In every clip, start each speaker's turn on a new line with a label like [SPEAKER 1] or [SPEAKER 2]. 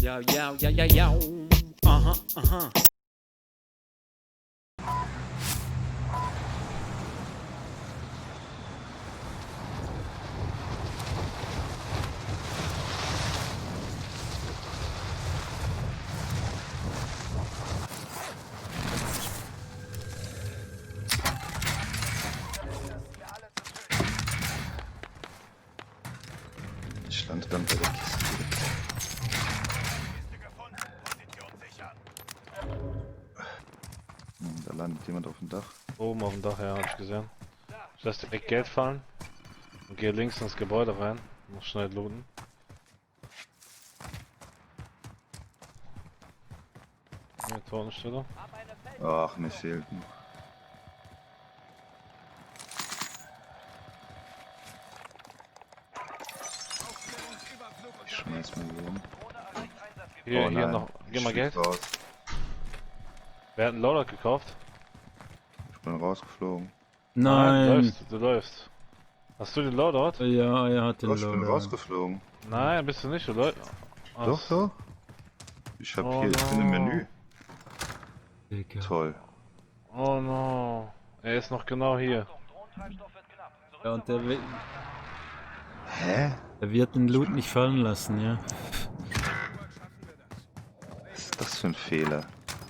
[SPEAKER 1] Yo, yo, yo, yo, yo. Uh-huh, uh-huh.
[SPEAKER 2] Ich stand dann bei der Kiste. Da landet jemand auf dem Dach.
[SPEAKER 3] Oben auf dem Dach, ja, hab ich gesehen. Ich lasse direkt Geld fallen und gehe links ins Gebäude rein. Muss schnell looten. Hier, Tortenstelle.
[SPEAKER 2] Ach, mir fehlt noch. Ich schmeiß mal hier rum.
[SPEAKER 3] Hier,
[SPEAKER 2] Oh
[SPEAKER 3] hier
[SPEAKER 2] nein,
[SPEAKER 3] noch. Gib
[SPEAKER 2] ich
[SPEAKER 3] mal
[SPEAKER 2] flieg
[SPEAKER 3] Geld.
[SPEAKER 2] raus.
[SPEAKER 3] Wer hat einen Loadout gekauft?
[SPEAKER 2] Ich bin rausgeflogen.
[SPEAKER 3] Ah, du
[SPEAKER 4] Nein.
[SPEAKER 3] läufst, du läufst. Hast du den Loadout?
[SPEAKER 4] Ja, er hat den
[SPEAKER 2] Doch, ich bin
[SPEAKER 4] Loadout.
[SPEAKER 2] rausgeflogen.
[SPEAKER 3] Nein, bist du nicht, du läufst.
[SPEAKER 2] Doch, doch. Ich hab
[SPEAKER 3] Oh
[SPEAKER 2] hier, ich bin im
[SPEAKER 3] no.
[SPEAKER 2] Menü.
[SPEAKER 4] Digga.
[SPEAKER 2] Toll.
[SPEAKER 3] Oh no. Er ist noch genau hier.
[SPEAKER 4] Ja, und
[SPEAKER 2] Hä?
[SPEAKER 4] er wird den Loot nicht fallen lassen, ja.
[SPEAKER 2] Was ist das für ein Fehler?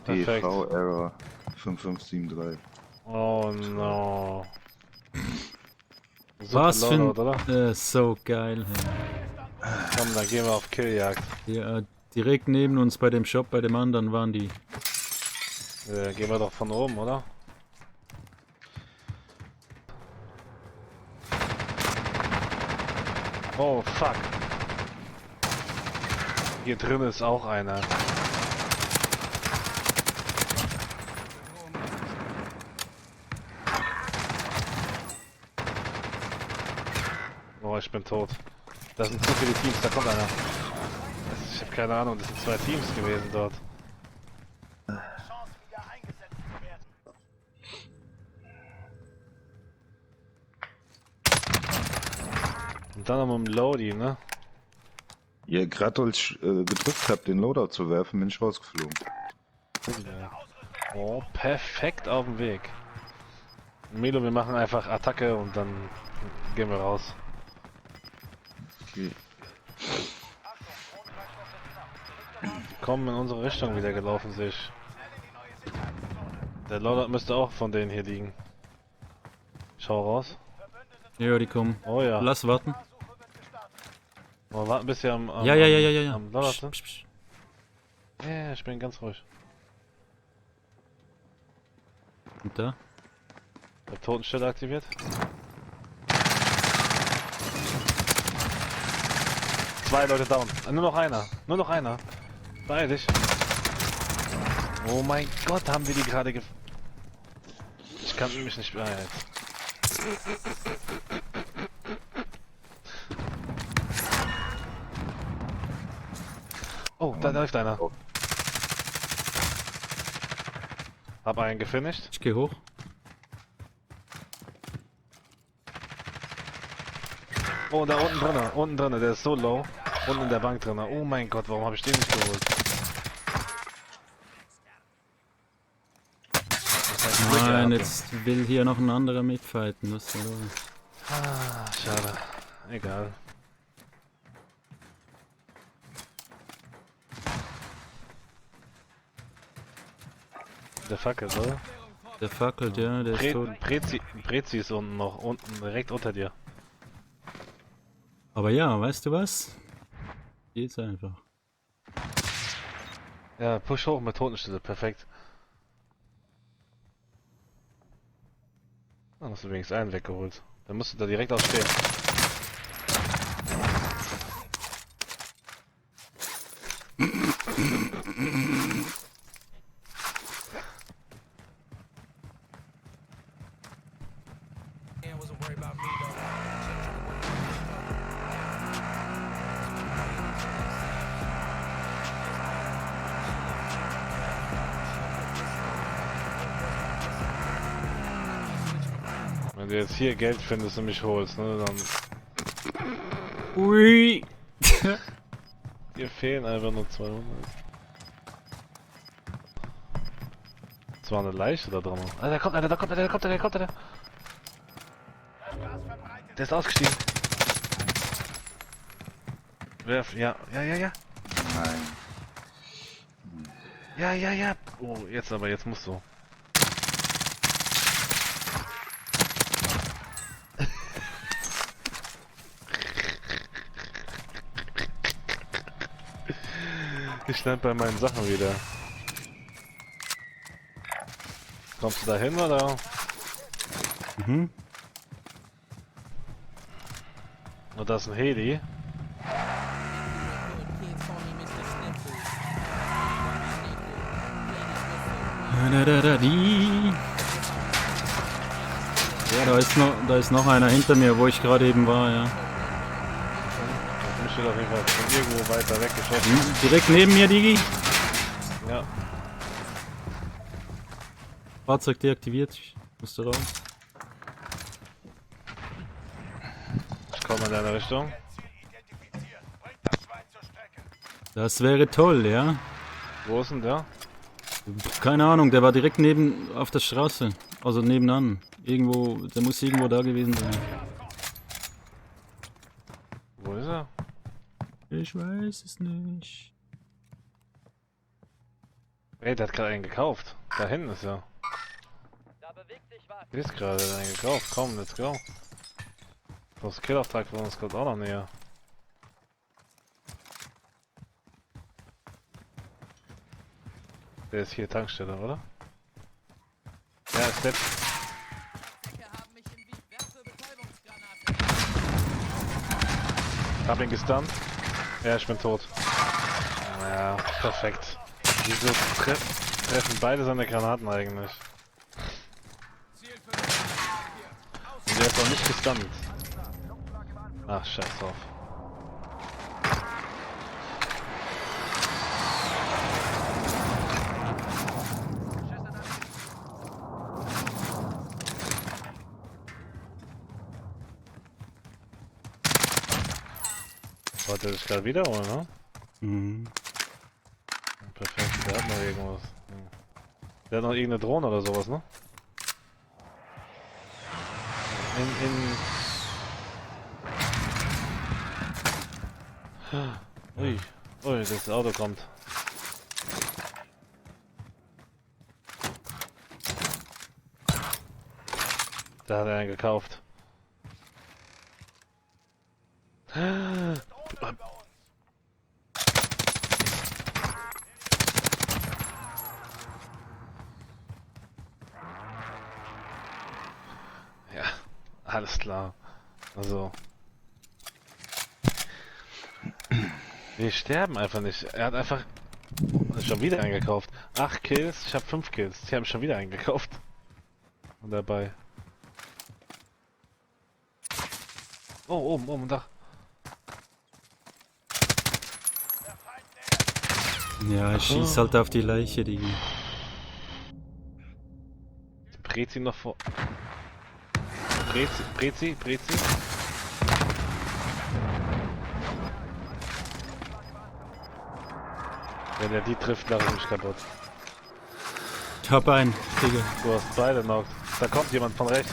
[SPEAKER 3] Perfekt.
[SPEAKER 2] DEV Error 5573.
[SPEAKER 3] Oh no. Super
[SPEAKER 4] Was für
[SPEAKER 3] Loadout, oder?
[SPEAKER 4] ein... so geil.
[SPEAKER 3] Komm, dann gehen wir auf Killjagd.
[SPEAKER 4] Ja, direkt neben uns bei dem Shop, bei dem anderen waren die.
[SPEAKER 3] Gehen wir doch von oben, oder? Oh, fuck. Hier drin ist auch einer. Oh, ich bin tot. Das sind zu viele Teams, da kommt einer. Ich habe keine Ahnung, das sind 2 Teams gewesen dort. Und dann noch mit dem Lodi, ne?
[SPEAKER 2] Ihr gerade als ich gedrückt habt, den Loadout zu werfen, bin ich rausgeflogen.
[SPEAKER 3] Oh, perfekt auf dem Weg. Milo, wir machen einfach Attacke und dann gehen wir raus.
[SPEAKER 2] Okay.
[SPEAKER 3] Die kommen in unsere Richtung wieder gelaufen, sehe ich. Der Loadout müsste auch von denen hier liegen. Schau raus.
[SPEAKER 4] Ja, die kommen.
[SPEAKER 3] Oh ja.
[SPEAKER 4] Lass warten.
[SPEAKER 3] Mal warten, bis wir am
[SPEAKER 4] Ja.
[SPEAKER 3] am Loadout
[SPEAKER 4] Psch,
[SPEAKER 3] sind.
[SPEAKER 4] psch, psch.
[SPEAKER 3] Ja, ich bin ganz ruhig.
[SPEAKER 4] Und da?
[SPEAKER 3] Der Totenstelle aktiviert. Zwei Leute down. Nur noch einer. Nur noch einer. Beeil dich. Oh mein Gott, haben wir die gerade Ich kann mich nicht beeilen. Oh, da läuft einer. Hab einen gefinisht.
[SPEAKER 4] Ich geh hoch.
[SPEAKER 3] Oh, da unten drinne, der ist so low. Unten in der Bank drinne. Oh mein Gott, warum habe ich den nicht geholt? Das ist ein Glück,
[SPEAKER 4] Nein,
[SPEAKER 3] ja.
[SPEAKER 4] jetzt will hier noch ein anderer mitfighten. Das ist ja
[SPEAKER 3] Ah, schade. Egal. Der fackelt, oder?
[SPEAKER 4] der fackelt, ja, der ist tot.
[SPEAKER 3] Prezi ist unten noch, unten, direkt unter dir.
[SPEAKER 4] Aber ja, weißt du was? Geht's einfach.
[SPEAKER 3] Ja, push hoch mit Totenstille, perfekt. Dann hast du wenigstens einen weggeholt. Dann musst du da direkt aufstehen. Wenn du jetzt hier Geld findest und mich holst, ne, dann...
[SPEAKER 4] Ui!
[SPEAKER 3] Dir fehlen einfach nur 200. Es war eine Leiche da drin. Ah, da kommt einer, da kommt einer, da kommt einer, da kommt einer. Der ist ausgestiegen. Werf, ja.
[SPEAKER 2] Nein.
[SPEAKER 3] Ja. Oh, jetzt musst du. Ich lande bei meinen Sachen wieder. Kommst du da hin oder?
[SPEAKER 4] Mhm.
[SPEAKER 3] Und da ist ein Heli.
[SPEAKER 4] Die. Ja, da ist noch einer hinter mir, wo ich gerade eben war, ja.
[SPEAKER 3] Mich steht auf jeden Fall von irgendwo weiter weggeschossen.
[SPEAKER 4] Direkt neben mir, Digi.
[SPEAKER 3] Ja.
[SPEAKER 4] Fahrzeug deaktiviert. Ich musste raus.
[SPEAKER 3] Ich komme in deine Richtung.
[SPEAKER 4] Das wäre toll, ja.
[SPEAKER 3] Wo ist denn der?
[SPEAKER 4] Keine Ahnung, der war direkt neben auf der Straße. Also nebenan. Irgendwo, der muss irgendwo da gewesen sein.
[SPEAKER 3] Wo ist er?
[SPEAKER 4] Ich weiß es nicht.
[SPEAKER 3] Ey, der hat gerade einen gekauft. Da hinten ist er. Der ist gerade einen gekauft. Komm, let's go. Das Killauftrag von uns kommt auch noch näher. Der ist hier Tankstelle, oder? Ja, ist der. Hab ihn gestunt. Ja, ich bin tot. Ja, perfekt. Wieso treffen beide seine Granaten eigentlich? Und der ist auch nicht gestunt. Ach, scheiß drauf. Wollte er sich gerade wiederholen, ne?
[SPEAKER 4] Mhm.
[SPEAKER 3] Perfekt, der hat noch irgendwas. Der hat noch irgendeine Drohne oder sowas, ne? Ui, das Auto kommt. Da hat er einen gekauft. Ja, alles klar. Also. Wir sterben einfach nicht. Er hat einfach schon wieder eingekauft. 8 Kills, ich habe 5 Kills. Die haben schon wieder eingekauft. Und dabei. Oh, oben, Dach.
[SPEAKER 4] Ja, ich schieß halt auf die Leiche, Digi.
[SPEAKER 3] Brezi noch vor. Brezi. Wenn er die trifft, lache ich mich kaputt.
[SPEAKER 4] Ich hab einen, Digga.
[SPEAKER 3] Du hast beide knocked. Da kommt jemand von rechts.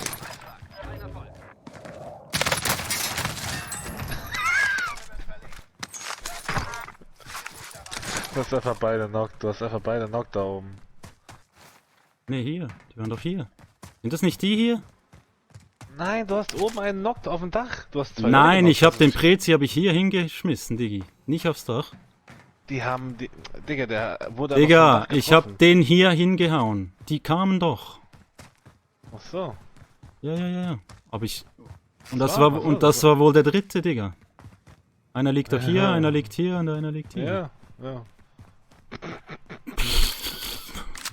[SPEAKER 3] Du hast einfach beide knocked. Du hast einfach beide knocked da oben.
[SPEAKER 4] Ne, hier. Die waren doch hier. Sind das nicht die hier?
[SPEAKER 3] Nein, du hast oben einen knocked auf dem Dach. Du hast zwei
[SPEAKER 4] Nein,
[SPEAKER 3] Leute
[SPEAKER 4] ich hab
[SPEAKER 3] knocked.
[SPEAKER 4] den Prezi hab ich hier hingeschmissen, Digi. Nicht aufs Dach.
[SPEAKER 3] Die haben die. Digga, der wurde
[SPEAKER 4] Digga,
[SPEAKER 3] aber vom Dach
[SPEAKER 4] ich hab
[SPEAKER 3] getroffen.
[SPEAKER 4] den hier hingehauen. Die kamen doch.
[SPEAKER 3] Ach so.
[SPEAKER 4] Ja. Aber ich. Und
[SPEAKER 3] Das
[SPEAKER 4] das
[SPEAKER 3] war-
[SPEAKER 4] war,
[SPEAKER 3] ach
[SPEAKER 4] und
[SPEAKER 3] so,
[SPEAKER 4] das
[SPEAKER 3] so.
[SPEAKER 4] war wohl der dritte, Digga. Einer liegt doch hier,
[SPEAKER 3] Ja.
[SPEAKER 4] einer liegt hier und einer liegt hier.
[SPEAKER 3] Ja.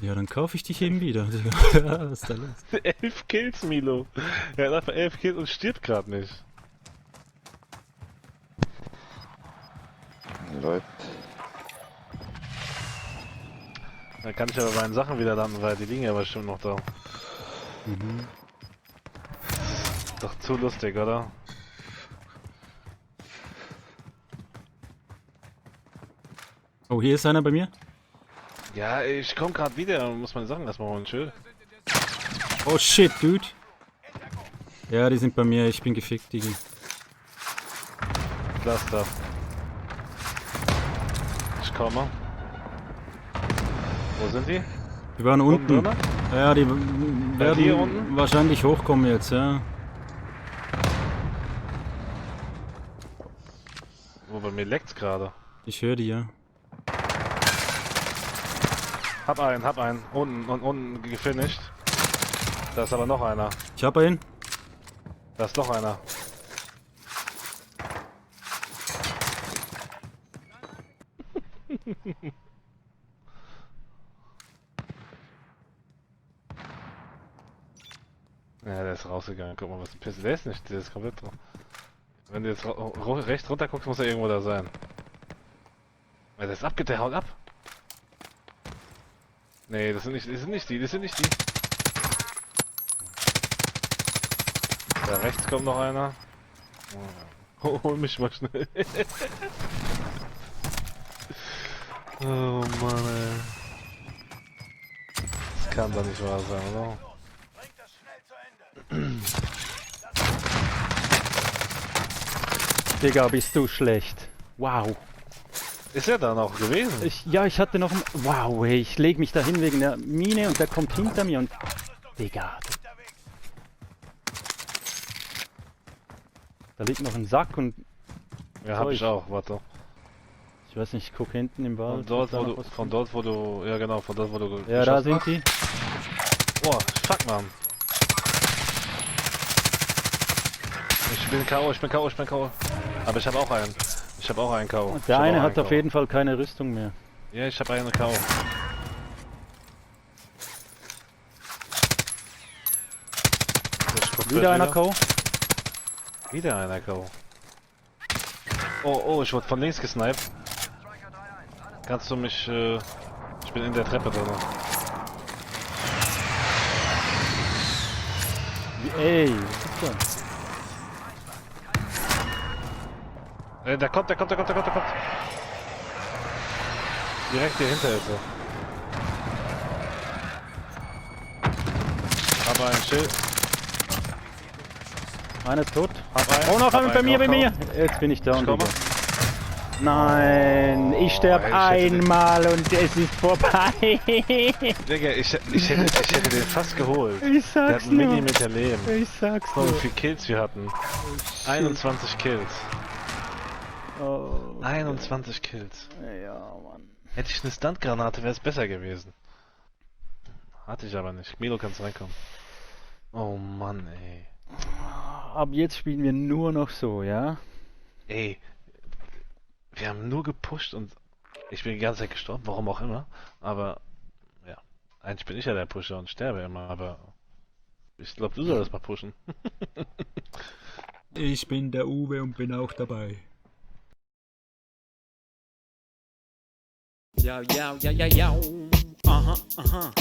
[SPEAKER 4] Ja, dann kaufe ich dich eben wieder, Digga. Was ist da los?
[SPEAKER 3] 11 Kills, Milo. Er hat einfach 11 Kills und stirbt gerade nicht.
[SPEAKER 2] Läuft.
[SPEAKER 3] Dann kann ich aber bei meinen Sachen wieder landen, weil die liegen ja bestimmt noch da.
[SPEAKER 4] Mhm.
[SPEAKER 3] Doch zu lustig, oder?
[SPEAKER 4] Oh, hier ist einer bei mir.
[SPEAKER 3] Ja, ich komm grad wieder, muss meine Sachen erstmal holen, chill.
[SPEAKER 4] Oh shit, dude. Ja, die sind bei mir, ich bin gefickt, Digi.
[SPEAKER 3] Cluster. Ich komme. Wo sind die?
[SPEAKER 4] Die waren unten.
[SPEAKER 3] drinne?
[SPEAKER 4] Ja, die
[SPEAKER 3] Bei dir
[SPEAKER 4] werden
[SPEAKER 3] unten?
[SPEAKER 4] wahrscheinlich hochkommen jetzt, ja.
[SPEAKER 3] Wo bei mir leckt's gerade.
[SPEAKER 4] Ich höre die, ja.
[SPEAKER 3] Hab einen. Unten gefinisht. Da ist aber noch einer.
[SPEAKER 4] Ich hab einen.
[SPEAKER 3] Da ist noch einer. Ja, der ist rausgegangen. Guck mal, was ein Pisse. Der ist nicht, der ist komplett drauf. Wenn du jetzt rechts runter guckst, muss er irgendwo da sein. Ja, der ist der haut ab. Nee, das sind nicht die. Da rechts kommt noch einer. Oh, hol mich mal schnell. Oh Mann, ey. Das kann doch nicht wahr sein, oder?
[SPEAKER 4] Digga, bist du schlecht. Wow.
[SPEAKER 3] Ist er da noch gewesen?
[SPEAKER 4] Ich hatte noch... Wow, ey, ich leg mich dahin wegen der Mine und der kommt hinter mir und... Digga. Da liegt noch ein Sack und...
[SPEAKER 3] Ja, hab ich auch, warte.
[SPEAKER 4] Ich weiß nicht, ich guck hinten im Wald.
[SPEAKER 3] Von dort, wo du... Ja genau, von dort, wo du...
[SPEAKER 4] Ja, da
[SPEAKER 3] geschossen
[SPEAKER 4] sind die.
[SPEAKER 3] hast. Oh, fuck, Mann. Ich bin K.O. Aber ich habe auch einen. Ich habe auch einen K.O.
[SPEAKER 4] Der eine hat auf jeden Fall keine Rüstung mehr.
[SPEAKER 3] Ja, ich habe einen K.O.
[SPEAKER 4] Wieder einer K.O.
[SPEAKER 3] Wieder einer K.O. Oh, ich wurde von links gesniped. Kannst du mich... ich bin in der Treppe drin.
[SPEAKER 4] Ey, was ist das?
[SPEAKER 3] Der kommt. Direkt hier hinter ist er. Hab einen Schild.
[SPEAKER 4] Einer ist tot.
[SPEAKER 3] Hab einen.
[SPEAKER 4] Oh, noch einer bei mir.
[SPEAKER 3] K.O.
[SPEAKER 4] Jetzt bin ich da.
[SPEAKER 3] Ich komme.
[SPEAKER 4] Nein, ich sterb
[SPEAKER 3] ey,
[SPEAKER 4] einmal und es ist vorbei.
[SPEAKER 3] Digga, ich hätte den fast geholt.
[SPEAKER 4] Ich
[SPEAKER 3] Der hat
[SPEAKER 4] sag's
[SPEAKER 3] einen
[SPEAKER 4] nur.
[SPEAKER 3] Millimeter Leben.
[SPEAKER 4] Ich sag's
[SPEAKER 3] Guck mal, wie
[SPEAKER 4] nur.
[SPEAKER 3] viele Kills wir hatten. 21 Kills.
[SPEAKER 4] Oh,
[SPEAKER 3] 21 Kills.
[SPEAKER 4] ja, Mann.
[SPEAKER 3] Hätte ich eine Stuntgranate, wäre es besser gewesen. Hatte ich aber nicht. Milo, kannst reinkommen. Oh Mann, ey.
[SPEAKER 4] Ab jetzt spielen wir nur noch so, ja?
[SPEAKER 3] Ey, wir haben nur gepusht und ich bin die ganze Zeit gestorben, warum auch immer. Aber, ja, eigentlich bin ich ja der Pusher und sterbe immer, aber ich glaube, du sollst mal pushen.
[SPEAKER 4] Ich bin der Uwe und bin auch dabei.
[SPEAKER 1] Yo, yo, yo, yo, yo. Uh-huh, uh-huh.